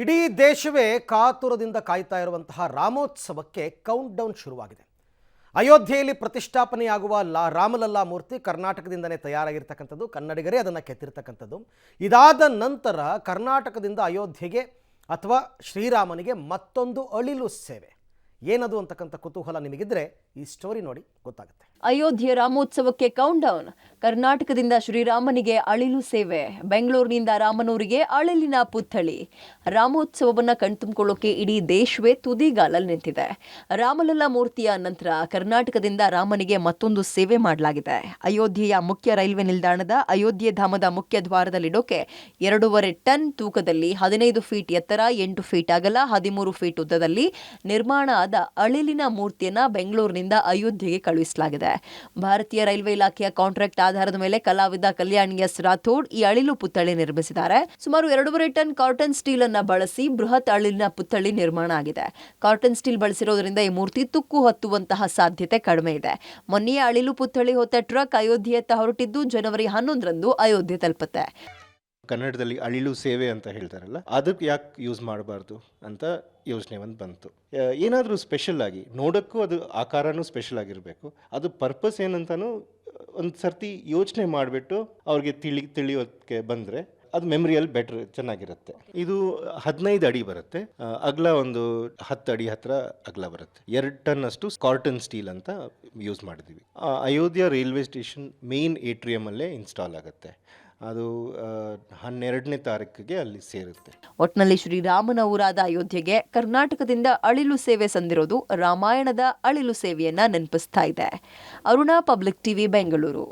ಇಡೀ ದೇಶವೇ ಕಾತುರದಿಂದ ಕಾಯ್ತಾ ಇರುವಂತಹ ರಾಮೋತ್ಸವಕ್ಕೆ ಕೌಂಟ್ ಡೌನ್ ಶುರುವಾಗಿದೆ. ಅಯೋಧ್ಯೆಯಲ್ಲಿ ಪ್ರತಿಷ್ಠಾಪನೆಯಾಗುವ ರಾಮಲಲ್ಲಾ ಮೂರ್ತಿ ಕರ್ನಾಟಕದಿಂದನೇ ತಯಾರಾಗಿರ್ತಕ್ಕಂಥದ್ದು, ಕನ್ನಡಿಗರೇ ಅದನ್ನು ಕೆತ್ತಿರ್ತಕ್ಕಂಥದ್ದು. ಇದಾದ ನಂತರ ಕರ್ನಾಟಕದಿಂದ ಅಯೋಧ್ಯೆಗೆ ಅಥವಾ ಶ್ರೀರಾಮನಿಗೆ ಮತ್ತೊಂದು ಅಳಿಲು ಸೇವೆ. ಏನದು ಅಂತಕ್ಕಂಥ ಕುತೂಹಲ ನಿಮಗಿದ್ರೆ ಈ ಸ್ಟೋರಿ ನೋಡಿ ಗೊತ್ತಾಗುತ್ತೆ. ಅಯೋಧ್ಯೆ ರಾಮೋತ್ಸವಕ್ಕೆ ಕೌಂಟ್ ಡೌನ್. ಕರ್ನಾಟಕದಿಂದ ಶ್ರೀರಾಮನಿಗೆ ಅಳಿಲು ಸೇವೆ. ಬೆಂಗಳೂರಿನಿಂದ ರಾಮನೂರಿಗೆ ಅಳಿಲಿನ ಪುತ್ಥಳಿ. ರಾಮೋತ್ಸವವನ್ನು ಕಣ್ತುಂಬಿಕೊಳ್ಳೋಕೆ ಇಡೀ ದೇಶವೇ ತುದಿಗಾಲಲ್ಲಿ ನಿಂತಿದೆ. ರಾಮಲಲ್ಲಾ ಮೂರ್ತಿಯ ನಂತರ ಕರ್ನಾಟಕದಿಂದ ರಾಮನಿಗೆ ಮತ್ತೊಂದು ಸೇವೆ ಮಾಡಲಾಗಿದೆ. ಅಯೋಧ್ಯೆಯ ಮುಖ್ಯ ರೈಲ್ವೆ ನಿಲ್ದಾಣದ ಅಯೋಧ್ಯೆ ಧಾಮದ ಮುಖ್ಯ ದ್ವಾರದಲ್ಲಿಡೋಕೆ 2.5 ಟನ್ ತೂಕದಲ್ಲಿ 15 ಫೀಟ್ ಎತ್ತರ, 8 ಫೀಟ್ ಅಗಲ, 13 ಫೀಟ್ ಉದ್ದದಲ್ಲಿ ನಿರ್ಮಾಣ ಆದ ಅಳಿಲಿನ ಮೂರ್ತಿಯನ್ನ ಬೆಂಗಳೂರಿನಿಂದ ಅಯೋಧ್ಯೆಗೆ ಕಳುಹಿಸಲಾಗಿದೆ. ಭಾರತೀಯ ರೈಲ್ವೆ ಇಲಾಖೆಯ ಕಾಂಟ್ರಾಕ್ಟ್ ಆಧಾರದ ಮೇಲೆ ಕಲಾವಿದ ಕಲ್ಯಾಣ್ ಎಸ್ ರಾಥೋಡ್ ಈ ಅಳಿಲು ಪುತ್ಥಳಿ ನಿರ್ಮಿಸಿದ್ದಾರೆ. ಸುಮಾರು 2.5 ಟನ್ ಕಾಟನ್ ಸ್ಟೀಲ್ ಅನ್ನ ಬಳಸಿ ಬೃಹತ್ ಅಳಿಲಿನ ಪುತ್ಥಳಿ ನಿರ್ಮಾಣ ಆಗಿದೆ. ಕಾಟನ್ ಸ್ಟೀಲ್ ಬಳಸಿರೋದ್ರಿಂದ ಈ ಮೂರ್ತಿ ತುಕ್ಕು ಹತ್ತುವಂತಹ ಸಾಧ್ಯತೆ ಕಡಿಮೆ ಇದೆ. ಮೊನ್ನೆಯ ಅಳಿಲು ಪುತ್ಥಳಿ ಹೊತ್ತ ಟ್ರಕ್ ಅಯೋಧ್ಯೆಯತ್ತ ಹೊರಟಿದ್ದು ಜನವರಿ 11ರಂದು ಅಯೋಧ್ಯೆ ತಲುಪುತ್ತೆ. ಕನ್ನಡದಲ್ಲಿ ಅಳಿಲು ಸೇವೆ ಅಂತ ಹೇಳ್ತಾರಲ್ಲ, ಅದಕ್ಕೆ ಯಾಕೆ ಯೂಸ್ ಮಾಡಬಾರ್ದು ಅಂತ ಯೋಚನೆ ಒಂದು ಬಂತು. ಏನಾದರೂ ಸ್ಪೆಷಲ್ ಆಗಿ ನೋಡೋಕ್ಕೂ ಅದು ಆಕಾರನೂ ಸ್ಪೆಷಲ್ ಆಗಿರಬೇಕು. ಅದು ಪರ್ಪಸ್ ಏನಂತನೂ ಒಂದು ಸರ್ತಿ ಯೋಚನೆ ಮಾಡಿಬಿಟ್ಟು ಅವ್ರಿಗೆ ತಿಳಿಯೋಕ್ಕೆ ಬಂದರೆ ಅದು ಮೆಮರಿಯಲ್ಲಿ ಬೆಟ್ರ್ ಚೆನ್ನಾಗಿರುತ್ತೆ. ಇದು 15 ಅಡಿ ಬರುತ್ತೆ, ಅಗಲ ಒಂದು 10 ಅಡಿ ಹತ್ರ ಅಗಲ ಬರುತ್ತೆ. 2 ಟನ್ ಅಷ್ಟು ಕಾಟನ್ ಸ್ಟೀಲ್ ಅಂತ ಯೂಸ್ ಮಾಡಿದ್ದೀವಿ. ಅಯೋಧ್ಯ ರೈಲ್ವೆ ಸ್ಟೇಷನ್ ಮೇನ್ ಏಟ್ರಿಯಮ್ ಅಲ್ಲೇ ಇನ್ಸ್ಟಾಲ್ ಆಗುತ್ತೆ. ಅದು 12ನೇ ತಾರೀಕಿಗೆ ಅಲ್ಲಿ ಸೇರುತ್ತೆ. ಒಟ್ನಲ್ಲಿ ಶ್ರೀರಾಮನ ಊರಾದ ಅಯೋಧ್ಯೆಗೆ ಕರ್ನಾಟಕದಿಂದ ಅಳಿಲು ಸೇವೆ ಸಂದಿರೋದು ರಾಮಾಯಣದ ಅಳಿಲು ಸೇವೆಯನ್ನ ನೆನಪಿಸ್ತಾ ಇದೆ. Aruna, public TV, Bengaluru.